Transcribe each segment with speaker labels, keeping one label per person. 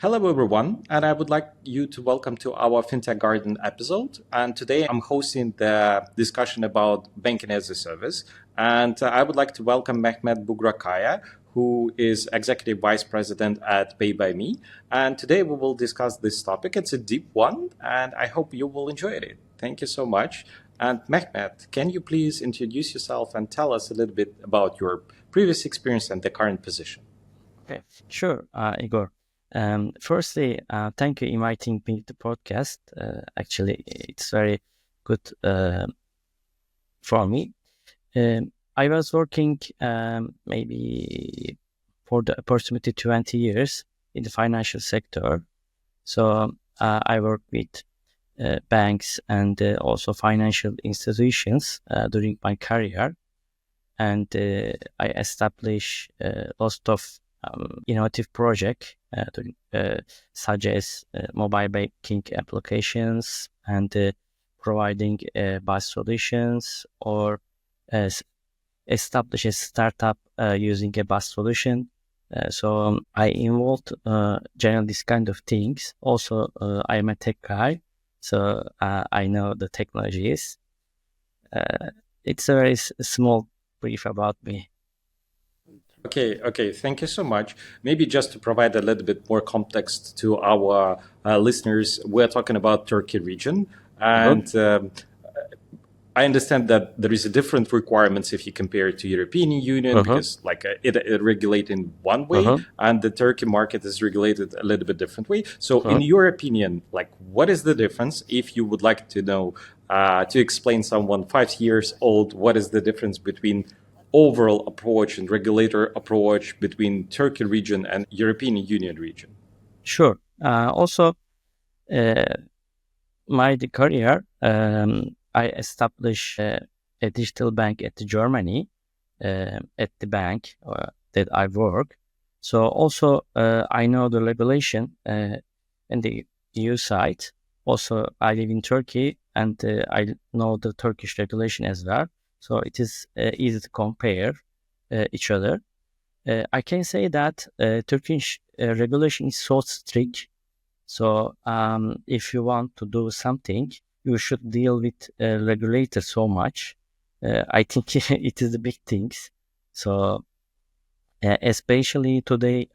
Speaker 1: Hello, everyone, and I would like you to welcome to our Fintech Garden episode. And today I'm hosting the discussion about banking as a service. And I would like to welcome Mehmet Burga Kaya, who is Executive Vice President at PaybyMe. And today we will discuss this topic. It's a deep one, and I hope you will enjoy it. Thank you so much. And Mehmet, can you please introduce yourself and tell us a little bit about your previous experience and the current position?
Speaker 2: Okay, sure, Igor. Firstly, thank you inviting me to the podcast. Actually, it's very good for me. I was working maybe for the approximately 20 years in the financial sector. So I work with banks and also financial institutions during my career. And I established lots of innovative projects such as mobile banking applications and providing BaaS solutions, or establish a startup using a BaaS solution. So I involved generally this kind of things. Also, I am a tech guy, so I know the technologies. It's a very small brief about me.
Speaker 1: Okay. Thank you so much. Maybe just to provide a little bit more context to our listeners, we're talking about Turkey region, and I understand that there is a different requirements if you compare it to European Union because it regulated in one way, and the Turkey market is regulated a little bit different way. So, in your opinion, what is the difference? If you would like to know, to explain someone 5 years old, what is the difference between overall approach and regulator approach between Turkey region and European Union region?
Speaker 2: Sure. Also, my career, I established a digital bank at Germany, at the bank that I work. So also, I know the regulation in the EU side. Also, I live in Turkey, and I know the Turkish regulation as well. So it is easy to compare each other. I can say that Turkish regulation is so strict. So if you want to do something, you should deal with regulator so much. I think it is the big things. So especially today,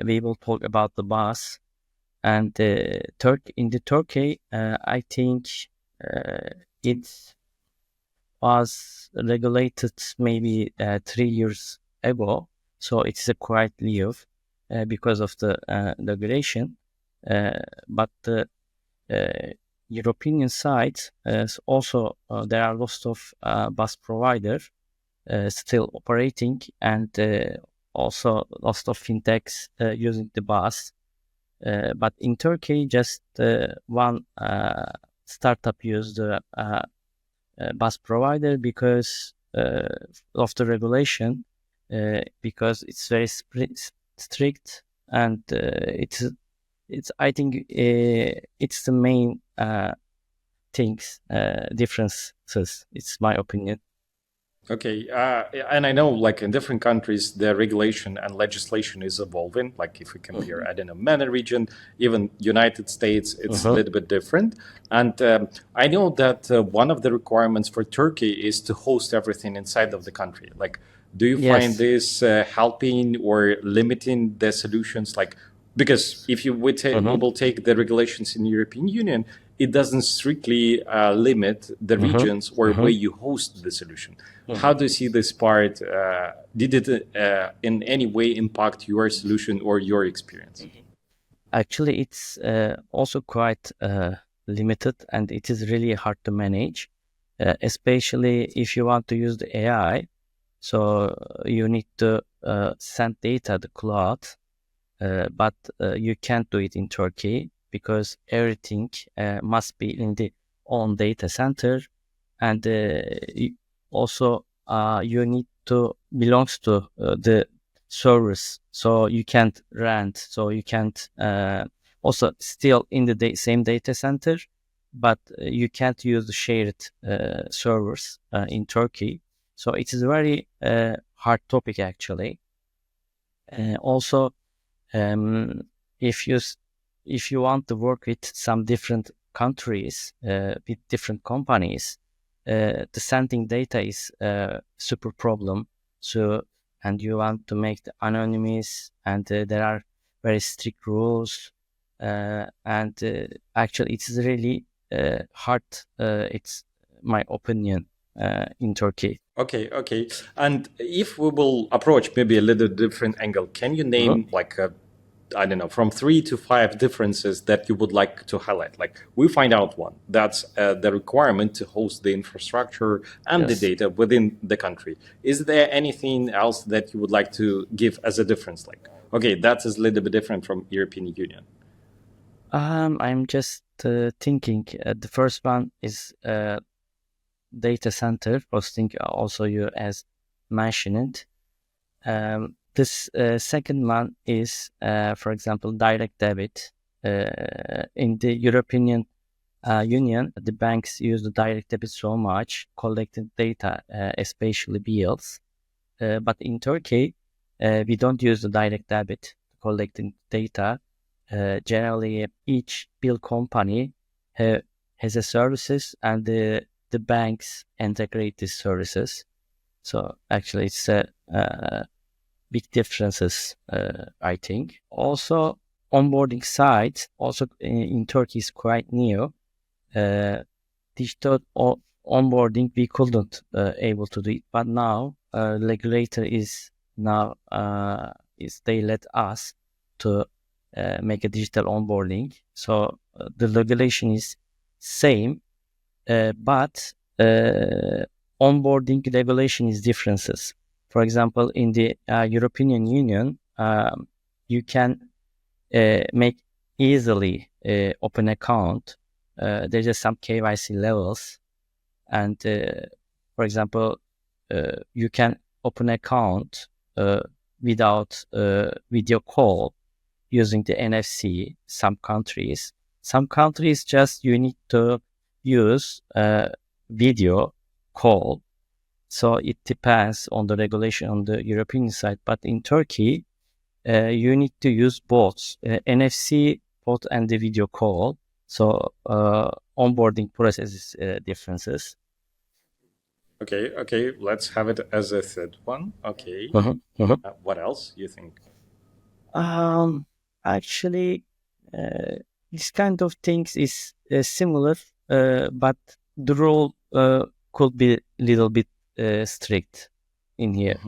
Speaker 2: we will talk about the BaaS. And in the Turkey, I think it was regulated maybe 3 years ago. So it's a quite new because of the regulation. But the European side also there are lots of BaaS providers still operating, and also lots of fintechs using the BaaS. But in Turkey, just one startup used the BaaS provider because of the regulation, because it's very strict, and it's I think it's the main differences. It's my opinion.
Speaker 1: Okay, and I know, in different countries, the regulation and legislation is evolving. If we compare, I don't know, MENA region, even United States, it's a little bit different. And I know that one of the requirements for Turkey is to host everything inside of the country. Do you find this helping or limiting the solutions? Because if you will take the regulations in the European Union, it doesn't strictly limit the regions or where you host the solution. How do you see this part? Did it in any way impact your solution or your experience?
Speaker 2: Actually, it's also quite limited, and it is really hard to manage, especially if you want to use the AI. So you need to send data to the cloud, but you can't do it in Turkey because everything must be in the own data center, and also you need to belongs to the servers, so you can't rent, so you can't also still in the same data center, but you can't use the shared servers in Turkey. So it is a very hard topic actually. Also, if you if you want to work with some different countries, with different companies, the sending data is a super problem. So, and you want to make the anonymous, and there are very strict rules, and actually it's really hard. It's my opinion in Turkey.
Speaker 1: Okay. And if we will approach maybe a little different angle, can you name like I don't know, from 3 to 5 differences that you would like to highlight? Like we find out one, that's the requirement to host the infrastructure and the data within the country. Is there anything else that you would like to give as a difference? Like, okay, that's a little bit different from European Union.
Speaker 2: I'm just thinking. The first one is data center hosting. Also, you as mentioned. This second one is, for example, direct debit. In the European Union, the banks use the direct debit so much, collecting data, especially bills. But in Turkey, we don't use the direct debit collecting data. Generally, each bill company has a services, and the banks integrate these services. So actually, it's big differences, I think. Also, onboarding sites also in Turkey is quite new. Digital onboarding we couldn't able to do it, but now regulator is they let us to make a digital onboarding. So the regulation is same, but onboarding regulation is differences. For example, in the European Union, you can make easily open account. There's just some KYC levels, and for example, you can open account without video call using the NFC. Some countries just you need to use video call. So it depends on the regulation on the European side. But in Turkey, you need to use both NFC, both, and the video call. So onboarding process is differences.
Speaker 1: Okay. Let's have it as a third one. Okay. What else you think?
Speaker 2: Actually, this kind of things is similar, but the rule could be a little bit strict in here.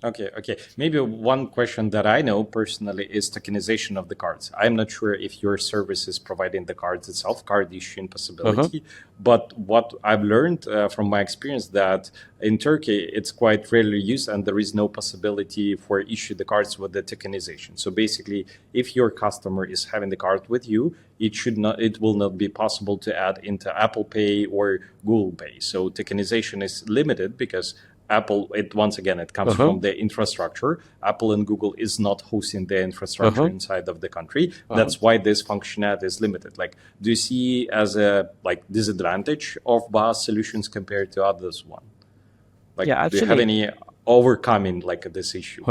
Speaker 1: Okay. Maybe one question that I know personally is tokenization of the cards. I'm not sure if your service is providing the cards itself, card issuing possibility, but what I've learned from my experience that in Turkey, it's quite rarely used and there is no possibility for issue the cards with the tokenization. So basically, if your customer is having the card with you, it will not be possible to add into Apple Pay or Google Pay. So tokenization is limited because Apple, it comes from the infrastructure. Apple and Google is not hosting the infrastructure inside of the country. That's why this functionality is limited. Like, do you see as a disadvantage of BaaS solutions compared to others one? Like, do you have any overcoming this issue?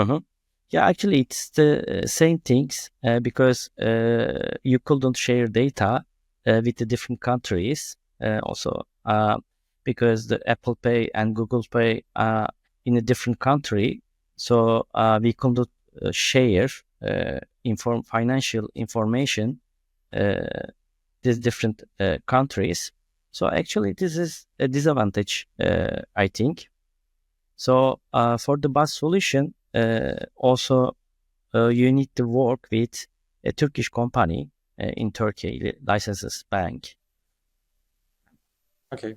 Speaker 2: Yeah, actually, it's the same things because you couldn't share data with the different countries. Also, because the Apple Pay and Google Pay are in a different country, so we couldn't share financial information these different countries. So actually, this is a disadvantage, I think. So for the BaaS solution, also you need to work with a Turkish company in Turkey, licenses bank.
Speaker 1: Okay.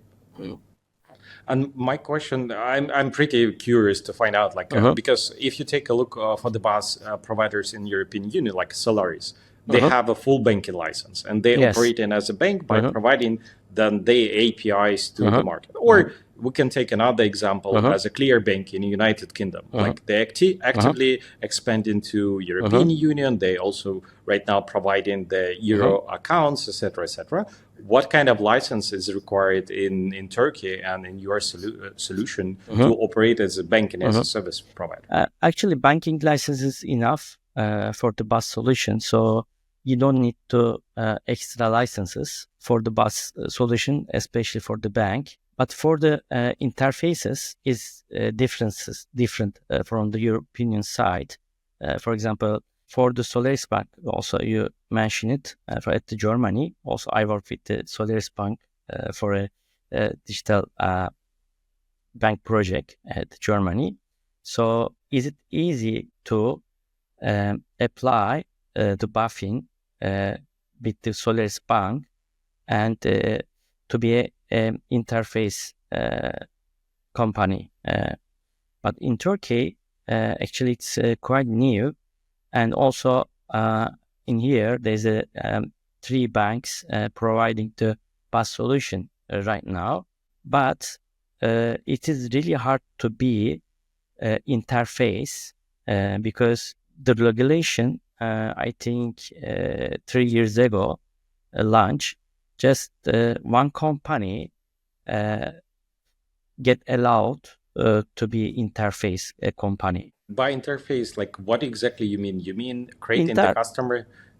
Speaker 1: And my question, I'm pretty curious to find out, because if you take a look for the BaaS providers in European Union, like Solaris, they have a full banking license and they operate in as a bank by providing then the APIs to the market. Or we can take another example as a Clear Bank in the United Kingdom. Like they actively expand into European Union. They also right now providing the Euro accounts, etc., etc. What kind of license is required in Turkey and in your solution to operate as a banking as a service provider?
Speaker 2: Actually, banking license is enough for the BaaS solution. So you don't need to extra licenses for the BaaS solution, especially for the bank. But for the interfaces is different from the European side. For example, for the Solaris Bank, also you mentioned it at the Germany. Also, I work with the Solaris Bank for a digital bank project at Germany. So, is it easy to apply the BaFin with the Solaris Bank and to be an interface company? But in Turkey, actually, it's quite new. And also in here, there's 3 banks providing the BaaS solution right now. But it is really hard to be interface because the regulation, I think 3 years ago, launched, just one company get allowed to be interface a company.
Speaker 1: By interface, like what exactly you mean? You mean creating the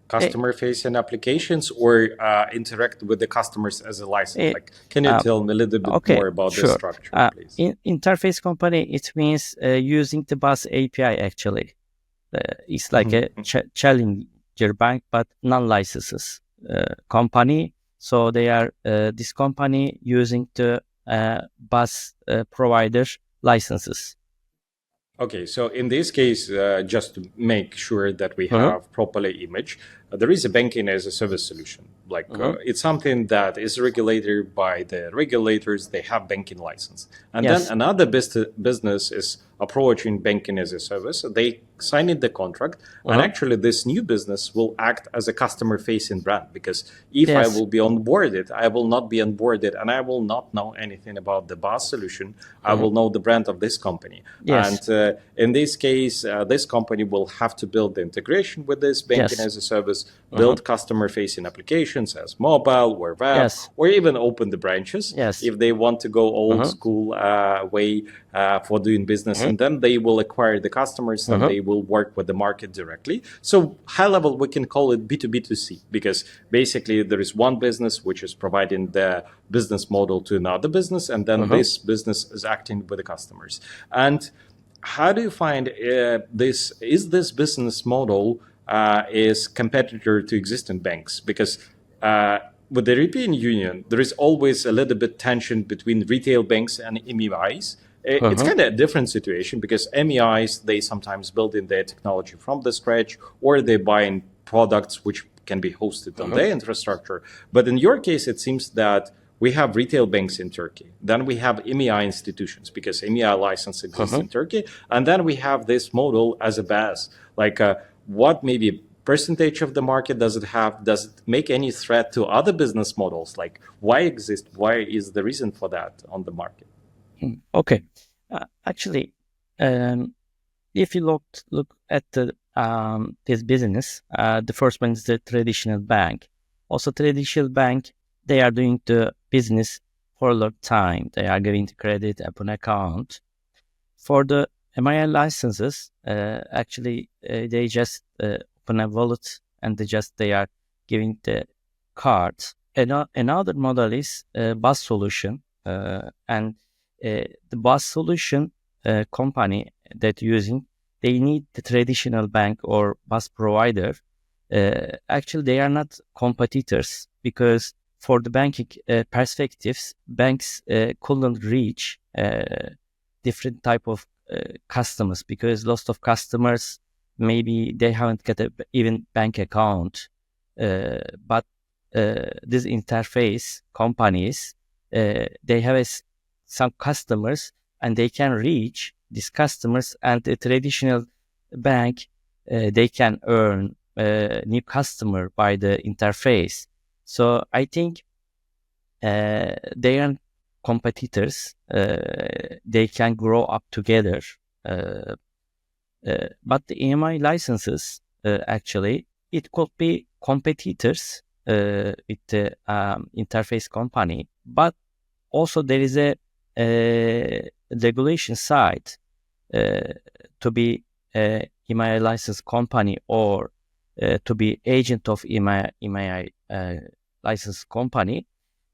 Speaker 1: customer facing applications or interact with the customers as a license? Like, can you tell me a little bit more about the structure, please?
Speaker 2: Interface company, it means using the BaaS API actually. It's like a challenger bank, but non-licenses company. So they are this company using the BaaS provider licenses.
Speaker 1: Okay, so in this case, just to make sure that we have properly image, there is a banking as a service solution. Like it's something that is regulated by the regulators. They have banking license, and then another business is approaching banking as a service. They sign in the contract, and actually this new business will act as a customer-facing brand, because if I will be onboarded, I will not be onboarded, and I will not know anything about the BaaS solution. I will know the brand of this company, and in this case, this company will have to build the integration with this banking as a service, build customer-facing applications as mobile or web, or even open the branches if they want to go old school way for doing business, and then they will acquire the customers and they will work with the market directly. So high level, we can call it B2B2C, because basically there is one business which is providing the business model to another business, and then this business is acting with the customers. And how do you find this business model is competitor to existing banks? Because with the European Union, there is always a little bit tension between retail banks and MEIs. It's kind of a different situation, because MEIs, they sometimes build in their technology from the scratch, or they buy in products which can be hosted on their infrastructure. But in your case, it seems that we have retail banks in Turkey. Then we have MEI institutions, because MEI license exists in Turkey. And then we have this model as a BaaS. Like what maybe percentage of the market does it have? Does it make any threat to other business models? Like why exist? Why is the reason for that on the market?
Speaker 2: Okay. Actually, if you look at the this business, the first one is the traditional bank. Also, traditional bank, they are doing the business for a long time. They are giving the credit upon account. For the MEI licenses, actually, they just open a wallet and they are giving the cards. Another model is BaaS solution, and the BaaS solution company that using, they need the traditional bank or BaaS provider. Actually, they are not competitors, because for the banking perspectives, banks couldn't reach different type of customers, because lots of customers, maybe they haven't got a even bank account. But these interface companies, they have some customers, and they can reach these customers, and the traditional bank, they can earn new customer by the interface. So I think they are competitors. They can grow up together. But the EMI licenses, actually, it could be competitors with the interface company. But also there is a regulation side to be a EMI license company or to be agent of EMI license company,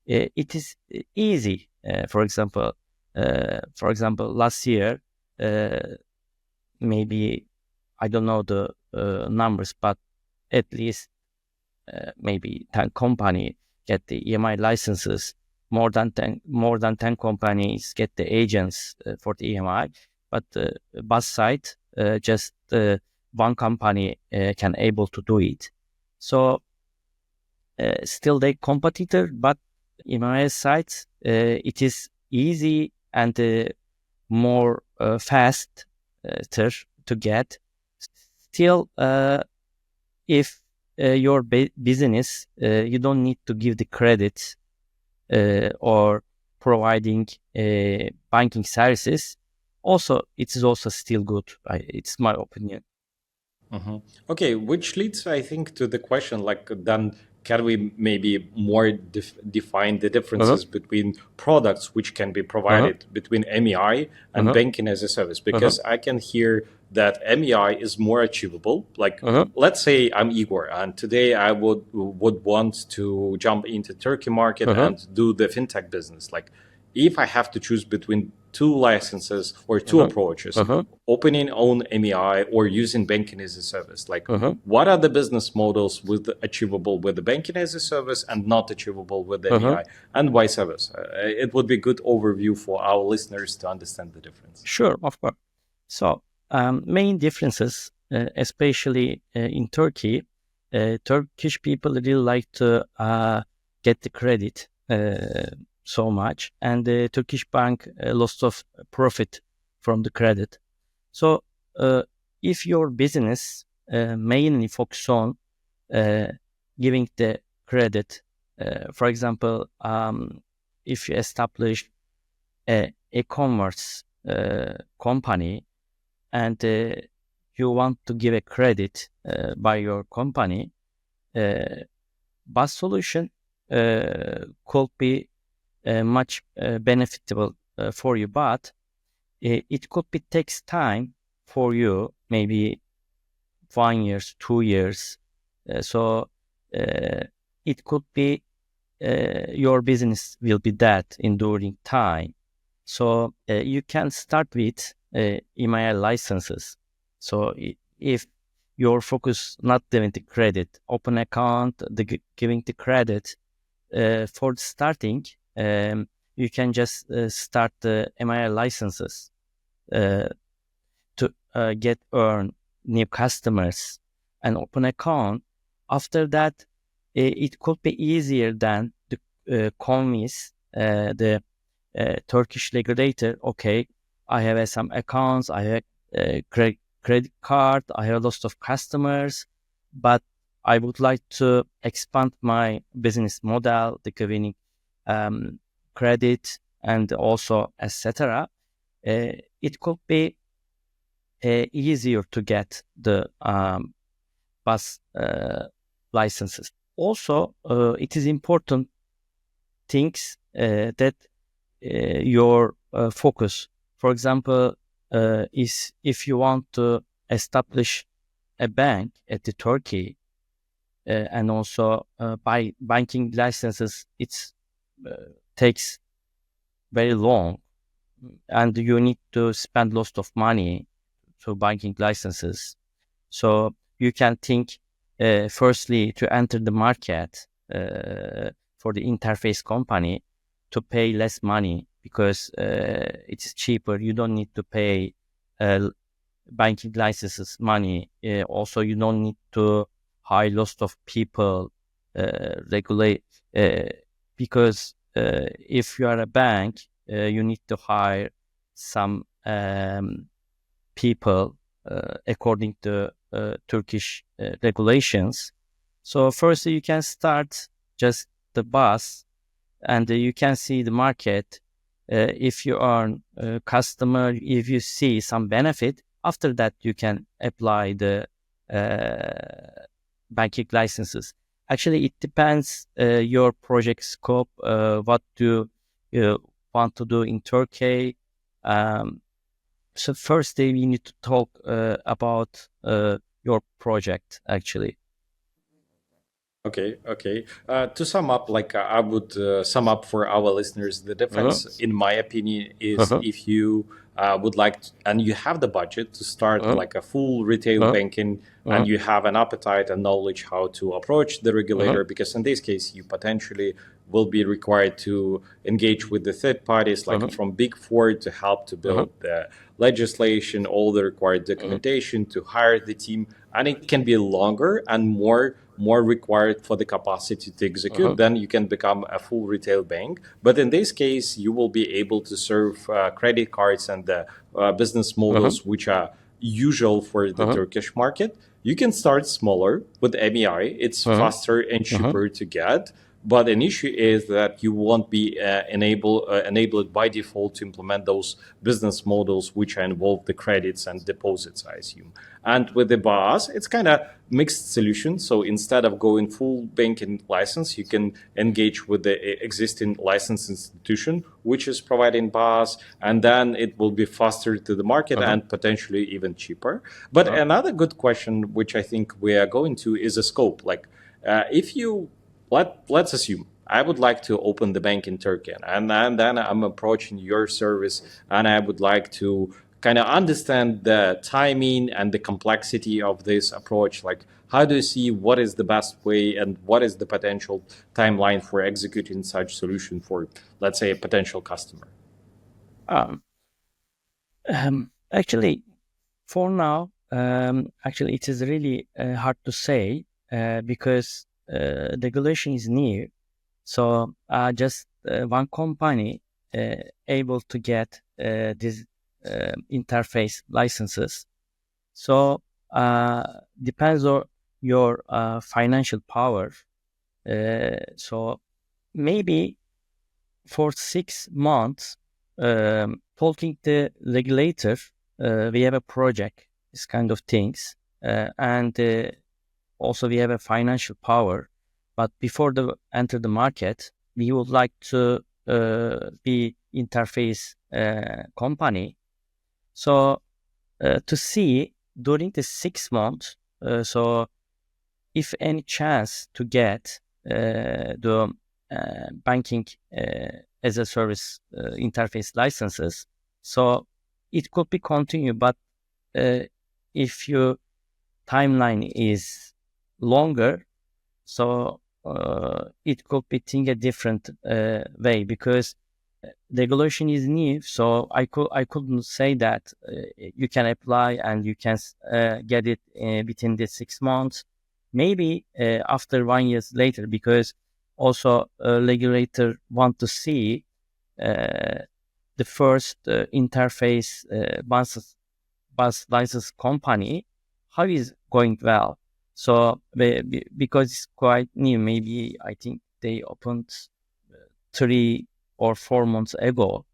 Speaker 2: it is easy. For example, last year, maybe I don't know the numbers, but at least maybe 10 company get the EMI licenses. More than 10 companies get the agents for the EMI, but BaaS side, just one company can able to do it. So still they competitor, but EMI side, it is easy and more fast to get. Still, if your business, you don't need to give the credit or providing banking services. Also, it is also still good. It's my opinion.
Speaker 1: Mm-hmm. Okay, which leads, I think, to the question, like, then can we maybe more define the differences between products which can be provided between MEI and banking as a service? Because I can hear that MEI is more achievable. Like, let's say I'm Igor, and today I would want to jump into Turkey market and do the fintech business. Like, if I have to choose between two licenses or two approaches, opening own MEI or using banking as a service, like what are the business models achievable with the banking as a service and not achievable with the MEI, and vice versa? It would be good overview for our listeners to understand the difference.
Speaker 2: Sure, of course. So main differences, especially in Turkey, Turkish people really like to get the credit so much, and the Turkish bank lost of profit from the credit. So if your business mainly focus on giving the credit, for example, if you establish a e-commerce company and you want to give a credit by your company, BaaS solution could be much benefitable for you, but it could be takes time for you, maybe 1 year, 2 years. So it could be your business will be that enduring time. So you can start with EMI licenses. So if your focus not giving the credit, open account, giving the credit for starting, you can just start the EMI licenses to earn new customers and open account. After that, it could be easier than to convince the Turkish regulator. Okay, I have some accounts, I have a credit card, I have lots of customers, but I would like to expand my business model, the giving credit and also etc. It could be easier to get the BaaS licenses. Also, it is important things that your focus. For example, is if you want to establish a bank at the Turkey, and also by banking licenses, it takes very long, and you need to spend lots of money to banking licenses. So you can think firstly to enter the market for the interface company to pay less money because it's cheaper. You don't need to pay banking licenses money. Also, you don't need to hire lots of people, regulate, because if you are a bank, you need to hire some people according to Turkish regulations. So first you can start just the BaaS, and you can see the market. If you earn a customer, if you see some benefit, after that you can apply the banking licenses. Actually, it depends your project scope, what do you want to do in Turkey. So first we need to talk about your project actually.
Speaker 1: Okay. To sum up, I would sum up for our listeners, the difference, in my opinion, is if you would like to, and you have the budget to start like a full retail banking, and you have an appetite and knowledge how to approach the regulator, because in this case, you potentially will be required to engage with the third parties, like from Big Four, to help to build the legislation, all the required documentation, to hire the team, and it can be longer and more required for the capacity to execute. Then you can become a full retail bank. But in this case, you will be able to serve credit cards and the business models which are usual for the Turkish market. You can start smaller with MEI. It's faster and cheaper to get. But an issue is that you won't be enabled by default to implement those business models which involve the credits and deposits, I assume. And with the BaaS, it's kind of mixed solution. So instead of going full banking license, you can engage with the existing licensed institution, which is providing BaaS, and then it will be faster to the market and potentially even cheaper. But another good question, which I think we are going to, is a scope. Like if you let's assume I would like to open the bank in Turkey, and then I'm approaching your service, and I would like to kind of understand the timing and the complexity of this approach. Like, how do you see what is the best way and what is the potential timeline for executing such solution for, let's say, a potential customer?
Speaker 2: Actually, for now, actually, it is really hard to say because regulation is new. So just one company able to get this interface licenses. So depends on your financial power. So maybe for 6 months, talking to regulator, we have a project, this kind of things, and also we have a financial power. But before enter the market, we would like to be interface company. So to see during the 6 months, so if any chance to get the banking as a service interface licenses, so it could be continued. But if your timeline is longer, so it could be think a different way, because regulation is new. So I couldn't say that you can apply and you can get it within the 6 months. Maybe after 1 year later, because also regulator want to see the first interface BaaS license company how is going well. So because it's quite new, maybe I think they opened 3 or 4 months ago.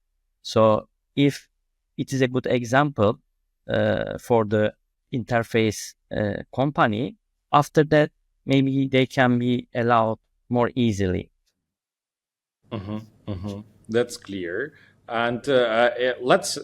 Speaker 2: So if it is a good example for the interface company, after that maybe they can be allowed more easily.
Speaker 1: That's clear. And let's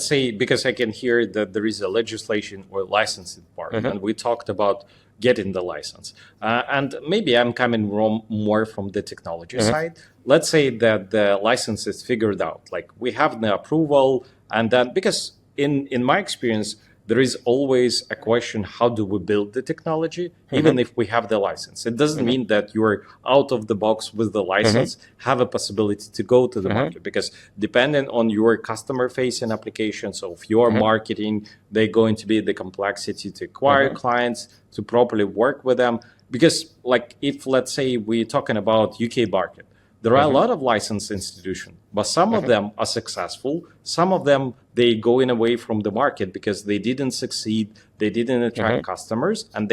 Speaker 1: say, because I can hear that there is a legislation or licensing part, and we talked about getting the license. And maybe I'm coming more from the technology side. Let's say that the license is figured out, like we have the approval, and then because in my experience, there is always a question: how do we build the technology, even if we have the license? It doesn't mean that you're out of the box with the license, have a possibility to go to the market, because depending on your customer-facing applications, so if you're marketing, they're going to be the complexity to acquire clients, to properly work with them. Because, like, if let's say we're talking about UK market, there are a lot of licensed institutions, but some of them are successful. Some of them, they going away from the market because they didn't succeed, they didn't attract customers, and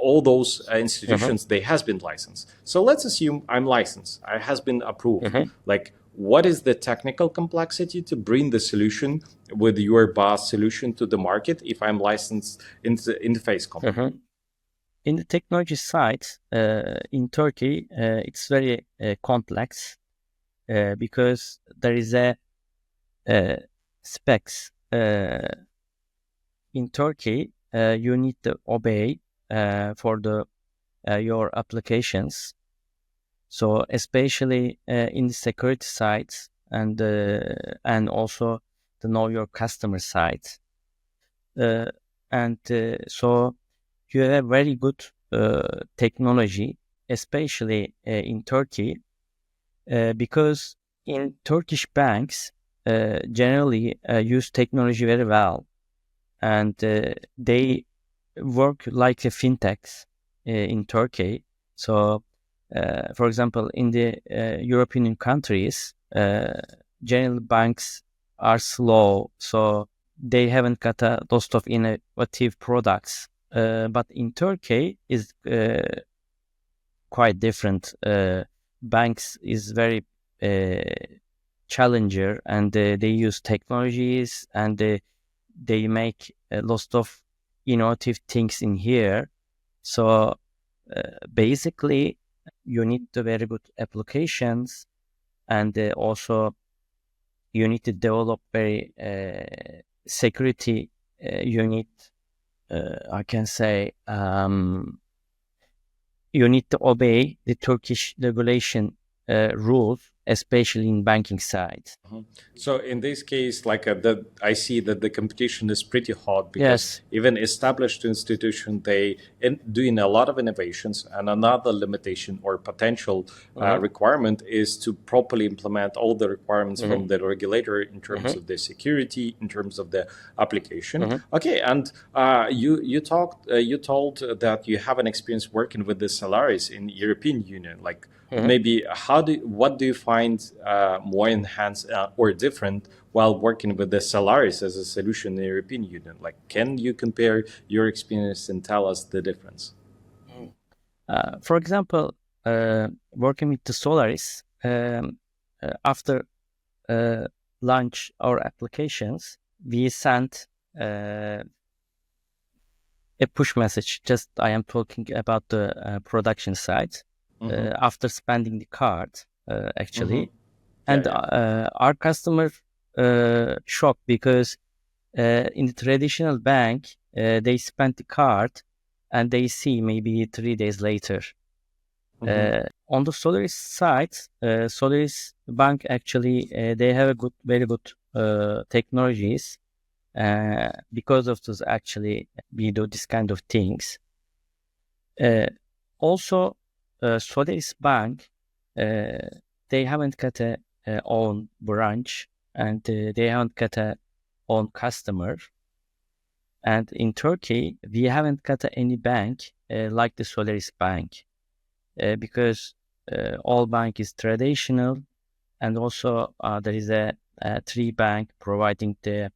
Speaker 1: all those institutions, they has been licensed. So let's assume I'm licensed, I has been approved. Like, what is the technical complexity to bring the solution with your BaaS solution to the market if I'm licensed in the interface company?
Speaker 2: In the technology side, in Turkey, it's very complex because there is a specs. In Turkey, you need to obey for the your applications. So especially in the security sides and also to know your customer side. So you have very good technology, especially in Turkey, because in Turkish banks generally use technology very well, and they work like a fintechs in Turkey. So, for example, in the European countries, general banks are slow, so they haven't got a lot of innovative products. But in Turkey is quite different. Banks is very challenger, and they use technologies, and they make a lot of innovative things in here. So basically, you need the very good applications, and also you need to develop very security unit. I can say you need to obey the Turkish regulation rules, especially in banking side.
Speaker 1: So in this case, like I see that the competition is pretty hot because
Speaker 2: Yes.
Speaker 1: even established institution, they doing a lot of innovations, and another limitation or potential requirement is to properly implement all the requirements from the regulator in terms of the security, in terms of the application. Okay, and you told that you have an experience working with the salaries in European Union, like. Maybe what do you find more enhanced or different while working with the salaries as a solution in the European Union? Like, can you compare your experience and tell us the difference?
Speaker 2: For example, working with the Solaris, after launch our applications, we sent a push message. Just I am talking about the production side. After spending the card, actually. And our customer shocked because in the traditional bank, they spent the card and they see maybe 3 days later. On the Solaris side, Solaris Bank actually, they have very good technologies. Because of this, actually, we do this kind of things. Also, Solaris Bank, they haven't got a own branch, and they haven't got a own customer. And in Turkey, we haven't got any bank like the Solaris Bank, because all bank is traditional, and also there is a 3 bank providing the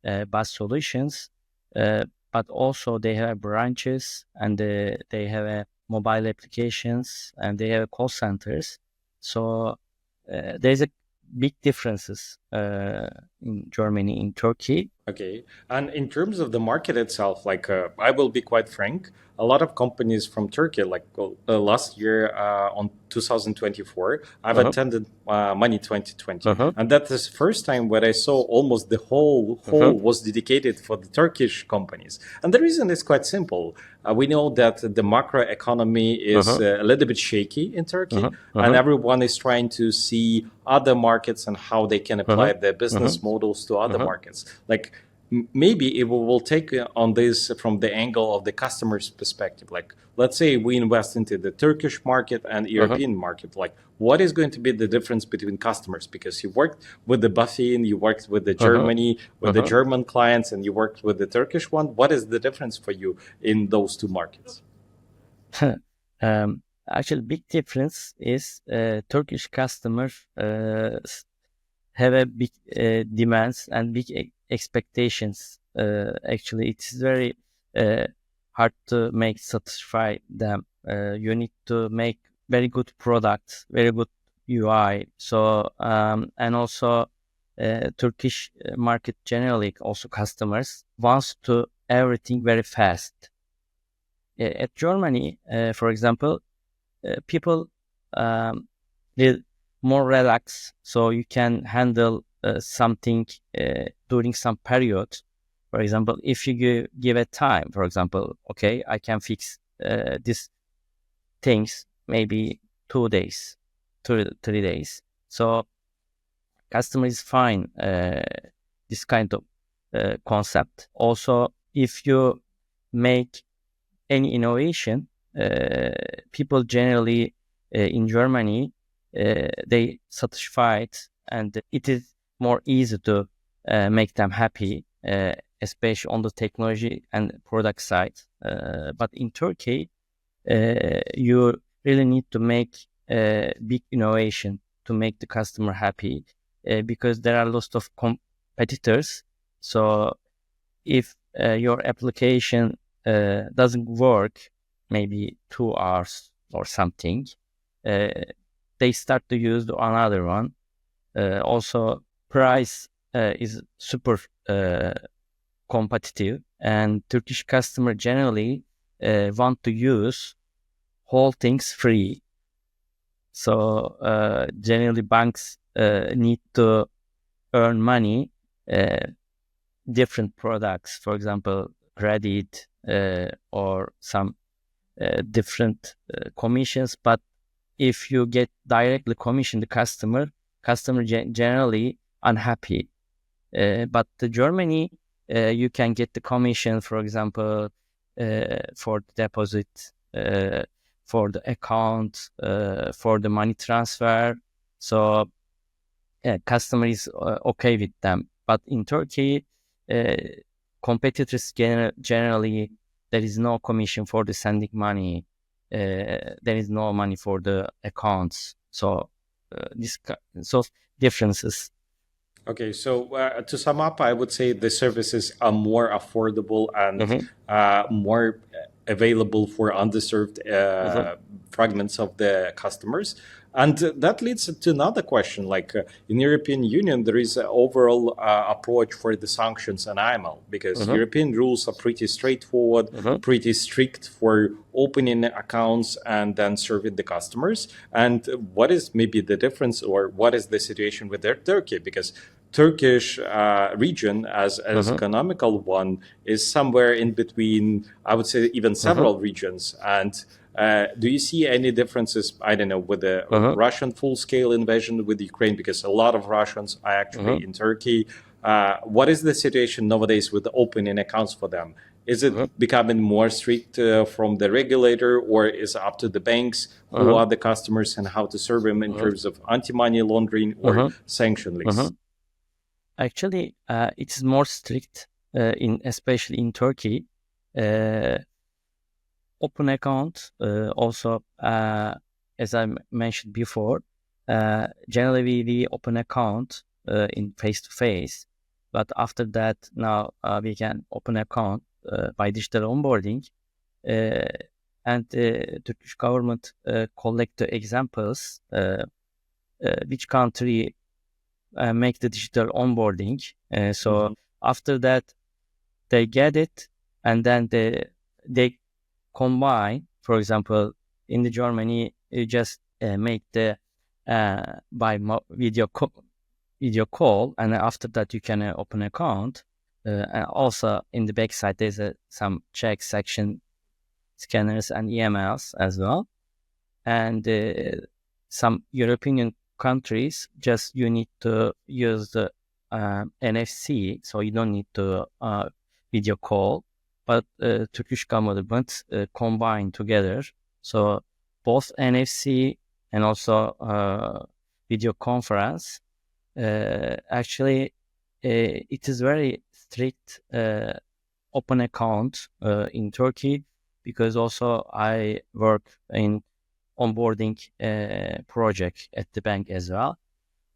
Speaker 2: BaaS solutions, but also they have branches, and they have mobile applications, and they have call centers. So there's a big differences in Germany, in Turkey.
Speaker 1: Okay. And in terms of the market itself, like I will be quite frank, a lot of companies from Turkey, like last year on 2024, I've attended Money 2020. And that is the first time where I saw almost the whole hall was dedicated for the Turkish companies. And the reason is quite simple. We know that the macro economy is a little bit shaky in Turkey, and everyone is trying to see other markets and how they can apply their business models to other markets. Like maybe we will take on this from the angle of the customer's perspective. Like, let's say we invest into the Turkish market and European market. Like, what is going to be the difference between customers? Because you worked with the BaFin, you worked with the Germany, with the German clients, and you worked with the Turkish one. What is the difference for you in those two markets?
Speaker 2: Actually, big difference is Turkish customers have a big demands and big expectations. Actually, it's very hard to make satisfy them. You need to make very good products, very good UI. So and also Turkish market generally, also customers wants to everything very fast. At Germany, for example, people they're more relaxed, so you can handle something during some period. For example, if you give a time, for example, okay, I can fix this things maybe 2 days, 3 days. So customer is fine this kind of concept. Also, if you make any innovation, people generally in Germany they satisfied, and it is more easy to make them happy, especially on the technology and product side. But in Turkey, you really need to make big innovation to make the customer happy, because there are lots of competitors. So if your application doesn't work, maybe 2 hours or something, they start to use another one. Also, price is super competitive, and Turkish customer generally want to use whole things free. So generally banks need to earn money, different products, for example, credit or some different commissions. But if you get directly commission the customer generally unhappy. But the Germany, you can get the commission, for example, for the deposit, for the account, for the money transfer. So customer is okay with them. But in Turkey, competitors generally, there is no commission for the sending money. There is no money for the accounts. So differences.
Speaker 1: Okay, so to sum up, I would say the services are more affordable and more available for underserved fragments of the customers. And that leads to another question, like in European Union, there is an overall approach for the sanctions and AML, because European rules are pretty straightforward, pretty strict for opening accounts and then serving the customers. And what is maybe the difference, or what is the situation with Turkey? Because Turkish region as economical one is somewhere in between, I would say, even several regions. And do you see any differences, I don't know, with the Russian full-scale invasion with Ukraine? Because a lot of Russians are actually in Turkey. What is the situation nowadays with opening accounts for them? Is it becoming more strict from the regulator, or is it up to the banks who are the customers and how to serve them in terms of anti-money laundering or sanction lists?
Speaker 2: Actually, it's more strict, especially in Turkey. Open account, also, as I mentioned before, generally we open account in face-to-face. But after that, now we can open account by digital onboarding. And the Turkish government collect the examples, which country make the digital onboarding. So after that, they get it, and then they combine. For example, in the Germany, you just make the by video call, and after that you can open account. And also in the backside, there's some check section, scanners and EMLs as well. And some European countries, just you need to use the NFC, so you don't need to video call. But Turkish government combine together, so both NFC and also video conference. Actually, it is very strict open account in Turkey, because also I work in onboarding project at the bank as well,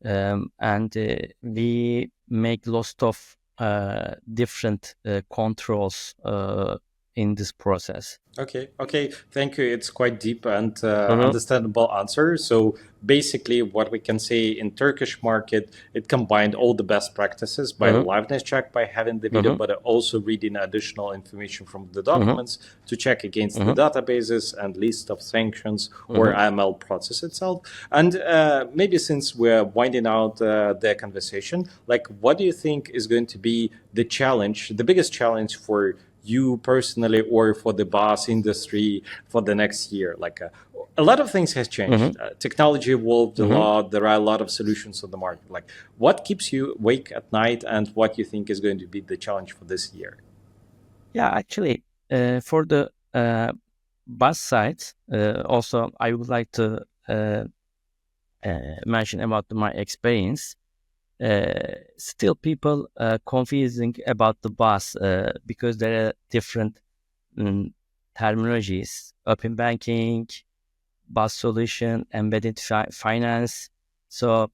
Speaker 2: and we make lots of different controls in this process.
Speaker 1: Okay, thank you. It's quite deep and understandable answer. So basically what we can say in Turkish market, it combined all the best practices by liveness check, by having the video, but also reading additional information from the documents to check against the databases and list of sanctions or AML process itself. And maybe since we're winding out the conversation, like what do you think is going to be the challenge, the biggest challenge for you personally or for the BaaS industry for the next year? Like a lot of things has changed. Technology evolved a lot. There are a lot of solutions on the market. Like, what keeps you awake at night, and what you think is going to be the challenge for this year?
Speaker 2: Yeah, actually, for the BaaS side, also I would like to mention about my experience. Still, people confusing about the BaaS because there are different terminologies: open banking, BaaS solution, embedded finance. So,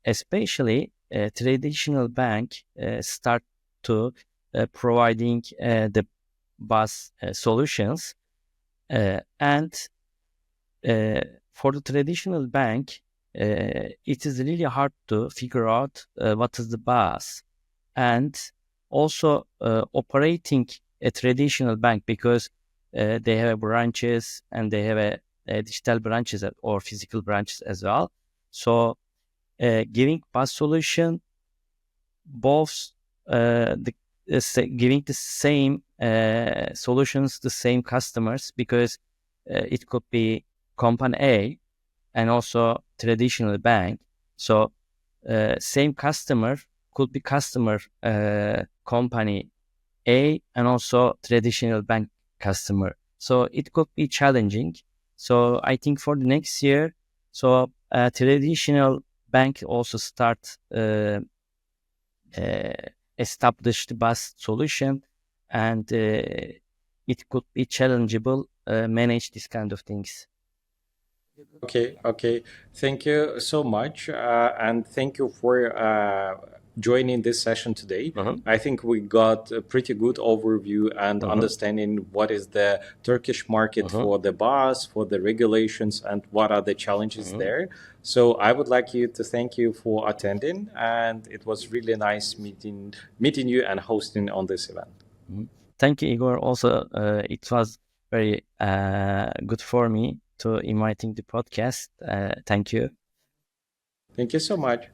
Speaker 2: especially traditional bank start to providing the BaaS solutions, and for the traditional bank, it is really hard to figure out what is the BaaS, and also operating a traditional bank, because they have branches and they have a digital branches or physical branches as well. So giving BaaS solution, both giving the same solutions, the same customers, because it could be company A and also traditional bank. So same customer could be customer company A and also traditional bank customer. So it could be challenging. So I think for the next year, so traditional bank also start establish the BaaS solution, and it could be challengeable manage this kind of things.
Speaker 1: Okay. Thank you so much, and thank you for joining this session today. I think we got a pretty good overview and understanding what is the Turkish market for the BaaS, for the regulations, and what are the challenges there. So I would like you to thank you for attending, and it was really nice meeting you and hosting on this event.
Speaker 2: Thank you, Igor. Also, it was very good for me to inviting the podcast. Thank you.
Speaker 1: Thank you so much.